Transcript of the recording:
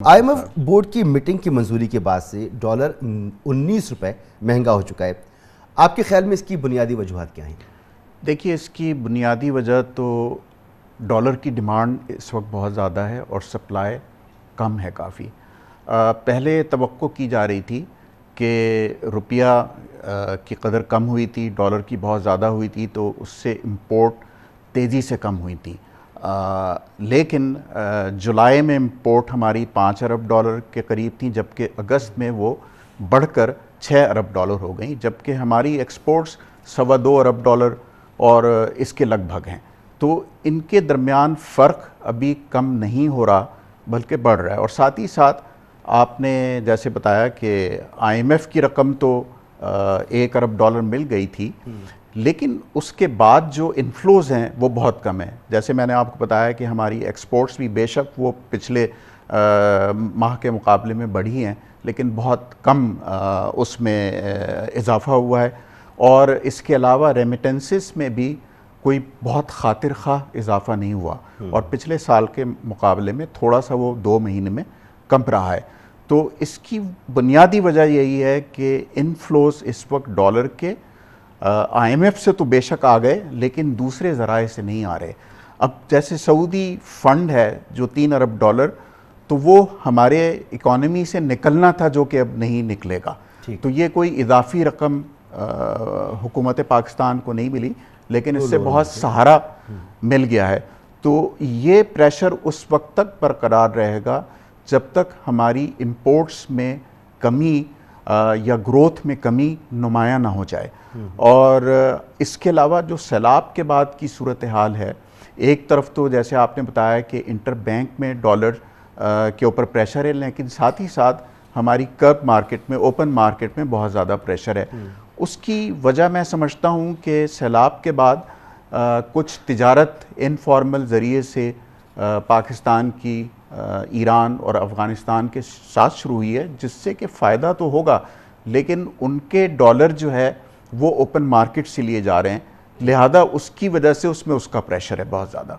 IMF board की meeting की मंजूरी के बाद से डॉलर 19 रुपए महंगा हो चुका है। आपके ख्याल में इसकी बुनियादी वजूहात क्या हैं? देखिए, इसकी बुनियादी वजह तो डॉलर की डिमांड इस वक्त बहुत ज़्यादा है और सप्लाई कम है काफ़ी। पहले तवक्को की जा रही थी कि रुपया की कदर कम हुई थी, डॉलर की बहुत ज़्यादा हुई थी, तो उससे इंपोर्ट तेज़ी से कम हुई थी। लेकिन जुलाई में इंपोर्ट हमारी 5 अरब डॉलर के करीब थी, जबकि अगस्त में वो बढ़कर 6 अरब डॉलर हो गई, जबकि हमारी एक्सपोर्ट्स 2.25 अरब डॉलर और इसके लगभग हैं। तो इनके दरमियान फ़र्क अभी कम नहीं हो रहा बल्कि बढ़ रहा है। और साथ ही साथ आपने जैसे बताया कि IMF की रकम तो 1 अरब डॉलर मिल गई थी, लेकिन उसके बाद जो इन्फ्लोज़ हैं वो बहुत कम है। जैसे मैंने आपको बताया कि हमारी एक्सपोर्ट्स भी बेशक वो पिछले माह के मुकाबले में बढ़ी हैं, लेकिन बहुत कम उसमें इजाफ़ा हुआ है। और इसके अलावा रेमिटेंसेस में भी कोई बहुत खातिर ख़्वाह इजाफ़ा नहीं हुआ, और पिछले साल के मुकाबले में थोड़ा सा वो 2 महीने में कम रहा है। तो इसकी बुनियादी वजह यही है कि इनफ्लोज़ इस वक्त डॉलर के IMF से तो बेशक आ गए, लेकिन दूसरे ज़राए से नहीं आ रहे। अब जैसे सऊदी फ़ंड है जो 3 अरब डॉलर, तो वो हमारे इकॉनमी से निकलना था, जो कि अब नहीं निकलेगा। तो ये कोई इजाफ़ी रकम हुकूमत पाकिस्तान को नहीं मिली, लेकिन इससे बहुत सहारा मिल गया है। तो ये प्रेशर उस वक्त तक बरकरार रहेगा जब तक हमारी इंपोर्ट्स में कमी या ग्रोथ में कमी नुमायां ना हो जाए। और इसके अलावा जो सैलाब के बाद की सूरत हाल है, एक तरफ तो जैसे आपने बताया कि इंटर बैंक में डॉलर के ऊपर प्रेशर है, लेकिन साथ ही साथ हमारी कर्ब मार्केट में, ओपन मार्केट में बहुत ज़्यादा प्रेशर है। उसकी वजह मैं समझता हूँ कि सैलाब के बाद कुछ तिजारत इनफॉर्मल ज़रिए से पाकिस्तान की ईरान और अफ़गानिस्तान के साथ शुरू हुई है, जिससे कि फ़ायदा तो होगा, लेकिन उनके डॉलर जो है वो ओपन मार्केट से लिए जा रहे हैं, लिहाजा उसकी वजह से उसमें उसका प्रेशर है बहुत ज़्यादा।